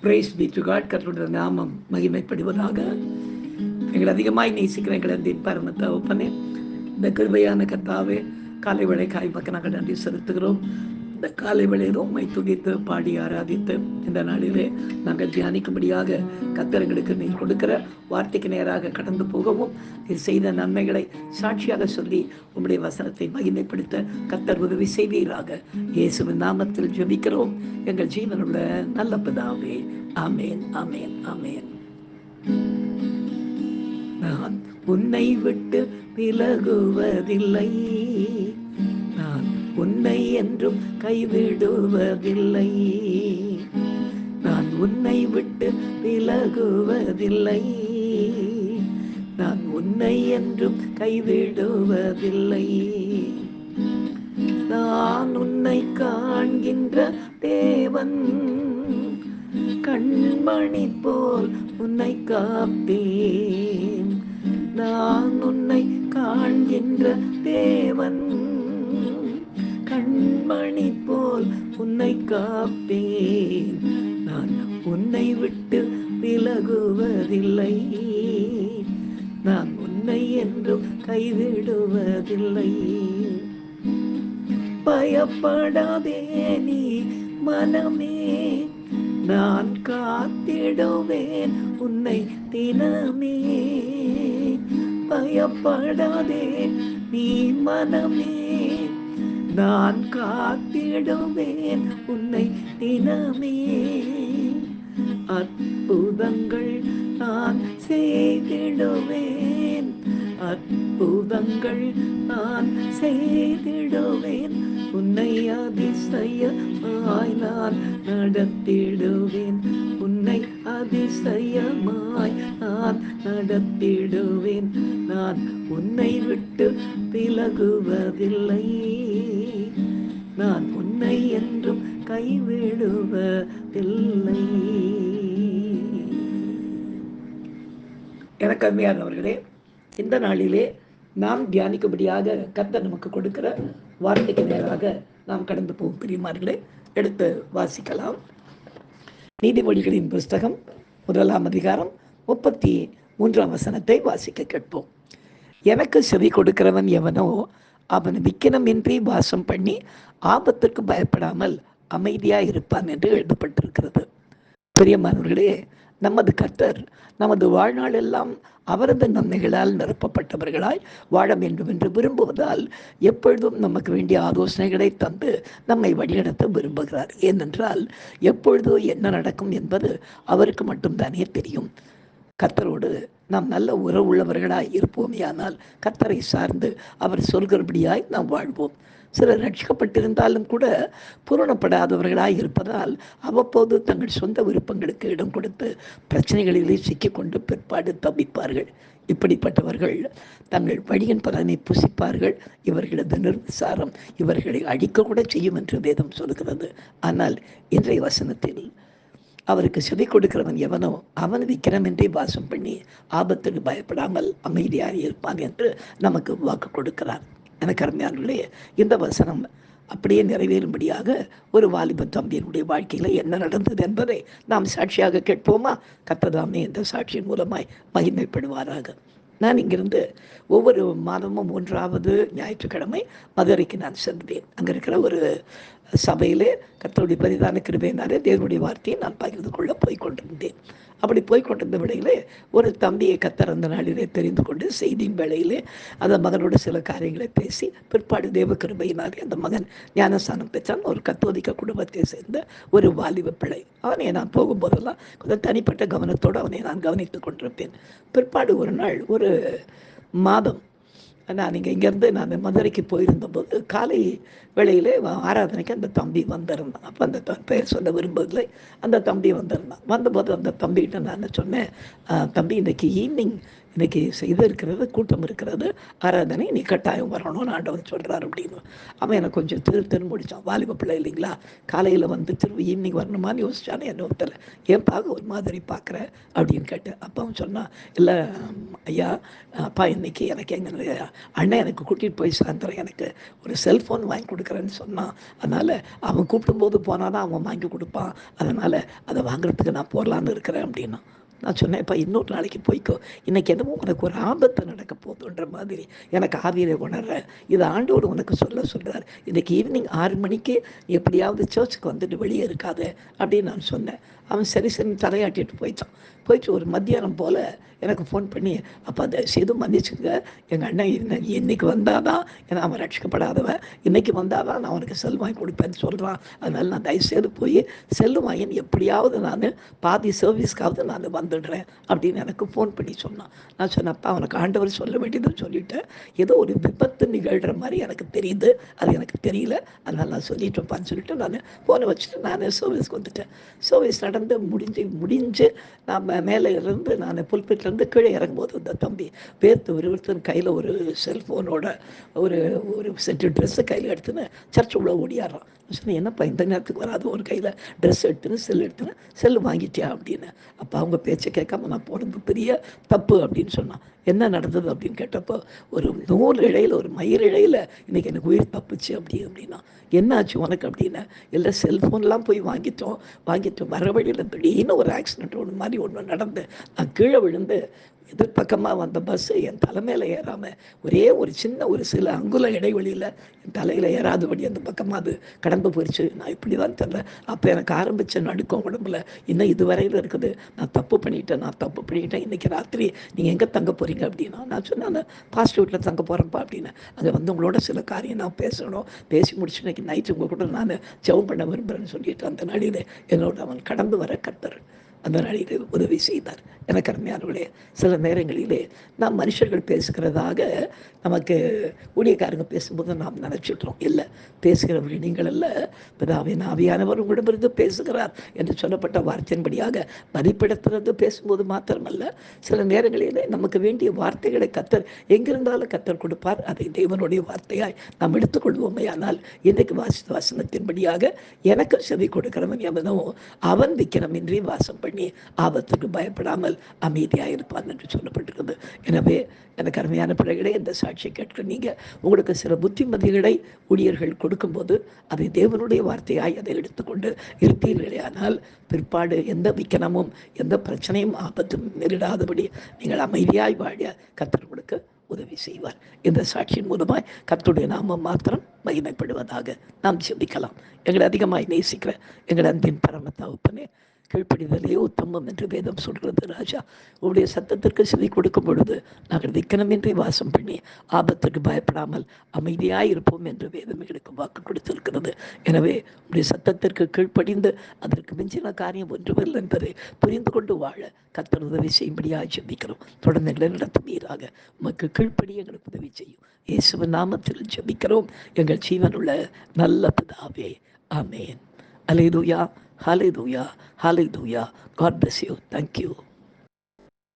Price B to God. கர்த்தருடைய நாமம் மகிமைப்படுவதாக. எங்களை அதிகமாய் நேசிக்கிற எங்களை அன்பின் பரம தகப்பனே, இந்த கிருபையான கர்த்தாவே, காலை வேளைக்காய் பக்க நாங்கள் நன்றி செலுத்துகிறோம். இந்த காலை வேளையில் உம்மை துதித்து பாடி ஆராதித்து இந்த நாளிலே நாங்கள் தியானிக்கும்படியாக கர்த்தர் எங்களுக்கு நீர் கொடுக்கிற வார்த்தைக்கு நேராக கடந்து போகவும், நீர் செய்த நன்மைகளை சாட்சியாக சொல்லி உம்முடைய வசனத்தை மகிமைப்படுத்த கர்த்தர் உதவி செய்வீராக. இயேசுவின் நாமத்தில் ஜெபிக்கிறோம் எங்கள் ஜீவனுள்ள நல்ல பிதாவே. ஆமேன், ஆமேன், ஆமேன். நான் உன்னை விட்டு விலகுவதில்லை, நான் உன்னை என்றும் கைவிடுவதில்லை, நான் உன்னை விட்டு விலகுவதில்லை, நான் உன்னை என்றும் கைவிடுவதில்லை, நான் உன்னை காண்கின்ற தேவன், கண்மணி போல் உன்னை காப்பேன், நான் உன்னை காண்கின்ற தேவன், கண்மணி போல் உன்னை காப்பேன், நான் உன்னை விட்டு விலகுவதில்லை, நான் உன்னை என்றும் கைவிடுவதில்லை. பயப்படாதே நீ மனமே, நான் காத்திடுவேன் உன்னை தினமே. பயப்படாதே நீ மனமே, நான் காத்திடுவேன் உன்னை தினமே. அற்புதங்கள் நான் செய்திடுவேன், அற்புதங்கள் நான் செய்திடுவேன், உன்னை அதிசயமாய் நான் நடத்திடுவேன், உன்னை அதிசயமாய் நான் நடத்திடுவேன், நான் உன்னை விட்டு விலகுவதில்லை, நான் உன்னை என்றும் கைவிடுவதில்லை. எனக்கு அருமையானவர்களே, இந்த நாளிலே நாம் தியானிக்கும்படியாக கர்த்தர் நமக்கு கொடுக்கிற வார்த்தைக்கு நேராக நாம் கடந்து போகும் பிரியமார்களே, எடுத்து வாசிக்கலாம். நீதிமொழிகளின் புஸ்தகம் 1ஆம் அதிகாரம் 33ஆம் வசனத்தை வாசிக்க கேட்போம். எனக்கு செவி கொடுக்கிறவன் எவனோ அவன் விக்கினமின்றி வாசம் பண்ணி ஆபத்திற்கு பயப்படாமல் அமைதியா இருப்பான் என்று எழுதப்பட்டிருக்கிறது. பிரியமானவர்களே, நமது கர்த்தர் நமது வாழ்நாள் எல்லாம் அவரது நன்மைகளால் நிரப்பப்பட்டவர்களாய் வாழ வேண்டும் என்று விரும்புவதால் எப்பொழுதும் நமக்கு வேண்டிய ஆலோசனைகளை தந்து நம்மை வழிநடத்த விரும்புகிறார். ஏனென்றால் எப்பொழுது என்ன நடக்கும் என்பது அவருக்கு மட்டும்தானே தெரியும். கர்த்தரோடு நாம் நல்ல உறவு உள்ளவர்களாய் இருப்போமே, ஆனால் கர்த்தரை சார்ந்து அவர் சொல்கிறபடியாய் நாம் வாழ்வோம். சிலர் ரட்சிக்கப்பட்டிருந்தாலும் கூட பூரணப்படாதவர்களாய் இருப்பதால் அவ்வப்போது தங்கள் சொந்த விருப்பங்களுக்கு இடம் கொடுத்து பிரச்சனைகளிலே சிக்கிக்கொண்டு பிற்பாடு தவிப்பார்கள். இப்படிப்பட்டவர்கள் தங்கள் வழியின் பலனை புசிப்பார்கள். இவர்களது நிர்விசாரம் இவர்களை அழிக்க கூட செய்யும் என்று வேதம் சொல்கிறது. ஆனால் இன்றைய வசனத்தில் அவருக்கு செவி கொடுக்கிறவன் எவனோ அவன் விக்கிரமின்றி வாசம் பண்ணி ஆபத்துக்கு பயப்படாமல் அமைதியாக இருப்பான் என்று நமக்கு வாக்கு கொடுக்கிறார். எனக்கு அருமையானவர்களே, இந்த வசனம் அப்படியே நிறைவேறும்படியாக ஒரு வாலிப தம்பியினுடைய வாழ்க்கையில் என்ன நடந்தது என்பதை நாம் சாட்சியாக கேட்போமா? கர்த்தர்தாமே இந்த சாட்சியின் மூலமாய் மகிமைப்படுவாராக. நான் இங்கிருந்து ஒவ்வொரு மாதமும் 1வது ஞாயிற்றுக்கிழமை மதுரைக்கு நான் சென்றேன். அங்கே இருக்கிற ஒரு சபையிலே கர்த்தருடைய பரிதான கிருபையினாலே தேவனுடைய வார்த்தையை நான் பகிர்ந்து கொள்ள போய்கொண்டிருந்தேன். அப்படி போய்கொண்டிருந்த வேளையிலே ஒரு தம்பியை கர்த்தர் அந்த நாளிலே தெரிந்து கொண்டு செய்தியின் வேளையிலே அந்த மகனோட சில காரியங்களை பேசி பிற்பாடு தேவ கிருபையினாலே அந்த மகன் ஞானஸ்தானம் பெற்றான். ஒரு கத்தோலிக்க குடும்பத்தை சேர்ந்த ஒரு வாலிப பிள்ளை. அவனை நான் போகும்போதெல்லாம் கொஞ்சம் தனிப்பட்ட கவனத்தோடு அவனை நான் கவனித்து கொண்டிருப்பேன். பிற்பாடு ஒரு நாள் ஒரு மாதம் நான் இங்கேருந்து நான் மதுரைக்கு போயிருந்தபோது காலை வேளையிலே ஆராதனைக்கு அந்த தம்பி வந்திருந்தான். அப்போ அந்த பெயர் சொல்ல விரும்பவில்லை. அந்த தம்பி வந்திருந்தான். வந்தபோது அந்த தம்பிகிட்ட நான் சொன்னேன், தம்பி இன்றைக்கி ஈவினிங் இன்னைக்கு செய்திருக்கிறது, கூட்டம் இருக்கிறது, ஆராதனை நீ கட்டாயம் வரணும்னு ஆண்டவர் சொல்கிறார் அப்படின்னு. அவன் எனக்கு கொஞ்சம் திருன்னு முடித்தான். வாலிப பிள்ளை இல்லைங்களா, காலையில் வந்து திரும்ப ஈவினிங் வரணுமான்னு யோசிச்சானே என்ன ஒருத்தர். ஏன் பார்க்க ஒரு மாதிரி பார்க்குற அப்படின்னு கேட்டேன். அப்போ அவன் சொன்னான், இல்லை ஐயா, அப்பா இன்னைக்கு எனக்கு எங்கள் அண்ணன் எனக்கு கூட்டிகிட்டு போய் சாயந்தரம் எனக்கு ஒரு செல்ஃபோன் வாங்கி கொடுக்குறேன்னு சொன்னான். அதனால் அவன் கூப்பிடும்போது போனால் தான் அவன் வாங்கி கொடுப்பான், அதனால் அதை வாங்குறதுக்கு நான் போகலான்னு இருக்கிறேன் அப்படின்னா. நான் சொன்னேன், இப்போ இன்னொரு நாளைக்கு போய்க்கோ, இன்றைக்கி என்னமோ உனக்கு ஒரு ஆபத்து நடக்க போகுதுன்ற மாதிரி எனக்கு ஆவியிலே உணர்றேன். இது ஆண்டவர் உனக்கு சொல்கிறார். இன்றைக்கி ஈவினிங் 6 மணிக்கு எப்படியாவது சர்ச்சுக்கு வந்துட்டு வெளியே இருக்காது அப்படின்னு நான் சொன்னேன். அவன் சரி தலையாட்டிட்டு போயிட்டான். போயிட்டு ஒரு மத்தியானம் போல் எனக்கு ஃபோன் பண்ணி, அப்போ அதை செய்து மன்னிச்சுங்க, எங்கள் அண்ணன் இன்னைக்கு வந்தால் தான், ஏன்னா அவன் ரட்சிக்கப்படாதவன், இன்றைக்கி வந்தால் தான் நான் அவனுக்கு செல் வாங்கி கொடுப்பேன்னு சொல்கிறான். அதனால் நான் தயவுசெய்து போய் செல்லு வாங்கி எப்படியாவது நான் பாதி சர்வீஸ்க்காவது நான் வந்துடுறேன் அப்படின்னு எனக்கு ஃபோன் பண்ணி சொன்னான். நான் சொன்னப்பா, அவனுக்கு ஆண்டவர் சொல்ல வேண்டியதுன்னு சொல்லிவிட்டேன். ஏதோ ஒரு விபத்து நிகழ்கிற மாதிரி எனக்கு தெரியுது, அது எனக்கு தெரியல, அதனால் நான் சொல்லிட்டேன்ப்பான்னு சொல்லிட்டு நான் ஃபோனை வச்சுட்டு நான் சர்வீஸ்க்கு வந்துட்டேன். சர்வீஸ் நடந்து முடிஞ்சு நான் மேலே இருந்து நான் புல்பிட்லேருந்து கீழே இறங்கும்போது இந்த தம்பி பேர்த்து விறுவிறுத்துன்னு கையில் ஒரு செல்ஃபோனோட ஒரு ஒரு செட்டு ட்ரெஸ்ஸை கையில் எடுத்துன்னு சர்ச் உள்ள ஓடியாடுறான். சொன்னேன், என்னப்பா இந்த நேரத்துக்கு வராது, ஒரு கையில் ட்ரெஸ் எடுத்துன்னு செல் எடுத்துன்னு செல்லு வாங்கிட்டியா அப்படின்னு. அப்போ அவங்க பேச்சை கேட்காம நான் போனது பெரிய தப்பு அப்படின்னு சொன்னான். என்ன நடந்தது அப்படின்னு கேட்டப்போ, ஒரு நூல் இழையில் ஒரு மயிர் இழையில் இன்றைக்கி எனக்கு உயிர் தப்புச்சு அப்படின்னா. என்ன ஆச்சு உனக்கு அப்படின்னா, இல்லை செல்ஃபோன்லாம் போய் வாங்கிட்டோம் வர வழியில் திடீர்னு ஒரு ஆக்சிடென்ட் ஒன்று நடந்து நான் கீழே விழுந்து எதிர்பக்கமாக வந்த பஸ்ஸு என் தலைமையில் ஏறாமல் ஒரு சில அங்குல இடைவெளியில் என் தலையில் ஏறாதபடி அந்த பக்கமாக அது கடந்து போயிடுச்சு. நான் இப்படி தான் தெரியல. அப்போ எனக்கு ஆரம்பித்த நடுக்கம் உடம்புல இன்னும் இதுவரையில் இருக்குது. நான் தப்பு பண்ணிட்டேன். இன்றைக்கி ராத்திரி நீங்கள் எங்கே தங்க போகிறீங்க அப்படின்னா, நான் சொன்னேன், பாஸ்ட் வீட்டில் தங்க போகிறேன்ப்பா அப்படின்னு. அங்கே வந்து உங்களோட சில காரியம் நான் பேசணும், பேசி முடிச்சு இன்றைக்கி நைட்டு உங்கள் கூட நான் ஜெபம் பண்ண விரும்புகிறேன்னு சொல்லிட்டு அந்த நாளில் என்னோட அவன் கடந்து வர கர்த்தர் அந்த நாளில் உதவி செய்தார். எனக்கு அருமையானவர்களே, சில நேரங்களிலே நாம் மனுஷர்கள் பேசுகிறதாக நமக்கு ஊழியக்காரங்க பேசும்போது நாம் நினச்சிட்றோம், இல்லை பேசுகிறவர்கள் நீங்கள் அல்ல, பிதாவின் ஆவியானவர் உங்களிடமிருந்து பேசுகிறார் என்று சொல்லப்பட்ட வார்த்தையின்படியாக மதிப்பிடத்திலிருந்து பேசும்போது மாத்திரமல்ல, சில நேரங்களிலே நமக்கு வேண்டிய வார்த்தைகளை கர்த்தர் எங்கிருந்தாலும் கர்த்தர் கொடுப்பார். அதை தேவனுடைய வார்த்தையாய் நாம் எடுத்துக்கொள்வோமே. ஆனால் இன்றைக்கு வாசித்த வசனத்தின்படியாக எனக்கு செவி கொடுக்கிறவன் எவனோ அவன் விக்கிரமின்றி வாசம் பண்ணி ஆபத்துக்கு பயப்படாமல் அமைதியாக இருப்பான் என்று சொல்லப்பட்டிருக்கிறது. எனவே எனக்கு அருமையான பிள்ளைகளே, இந்த சாட்சியை கேட்க நீங்கள் உங்களுக்கு சில புத்திமதிகளை ஊழியர்கள் கொடுக்கும்போது அதை தேவனுடைய வார்த்தையாய் அதை எடுத்துக்கொண்டு இருப்பீர்களே, ஆனால் பிற்பாடு எந்த விக்கனமும் எந்த பிரச்சனையும் ஆபத்தும் நேரிடாதபடி நீங்கள் அமைதியாய் வாழ கர்த்தர் கொடுக்க உதவி செய்வார். இந்த சாட்சியின் மூலமாய் கர்த்தருடைய நாமம் மாத்திரம் மகிமைப்படுவதாக நாம் சிந்திக்கலாம். எங்களை அதிகமாய் நேசிக்கிற எங்கள் அன்பின் பரம தகப்பனே, கீழ்ப்படிதலே உத்தமம் என்று வேதம் சொல்கிறது. ராஜா, உங்களுடைய சத்தத்திற்கு செவி கொடுக்கும் பொழுது நாங்கள் விக்கனமின்றி வாசம் பண்ணி ஆபத்துக்கு பயப்படாமல் அமைதியாக இருப்போம் என்று வேதம் எங்களுக்கு வாக்கு கொடுத்திருக்கிறது. எனவே உங்களுடைய சத்தத்திற்கு கீழ்ப்படிந்து அதற்கு மிஞ்சின காரியம் ஒன்றுமில்லை என்பதை புரிந்து கொண்டு வாழ கர்த்தர் உதவி செய்யும்படியாக ஜெபிக்கிறோம். தொடர்ந்து எங்களை நடத்துவீராக. உமக்கு கீழ்ப்படி எங்களுக்கு உதவி செய்யும். இயேசுவின் நாமத்தில் ஜெபிக்கிறோம் எங்கள் ஜீவனுள்ள நல்ல பிதாவே. ஆமென். அல்லேலூயா. Hallelujah. Hallelujah. God bless you. Thank you.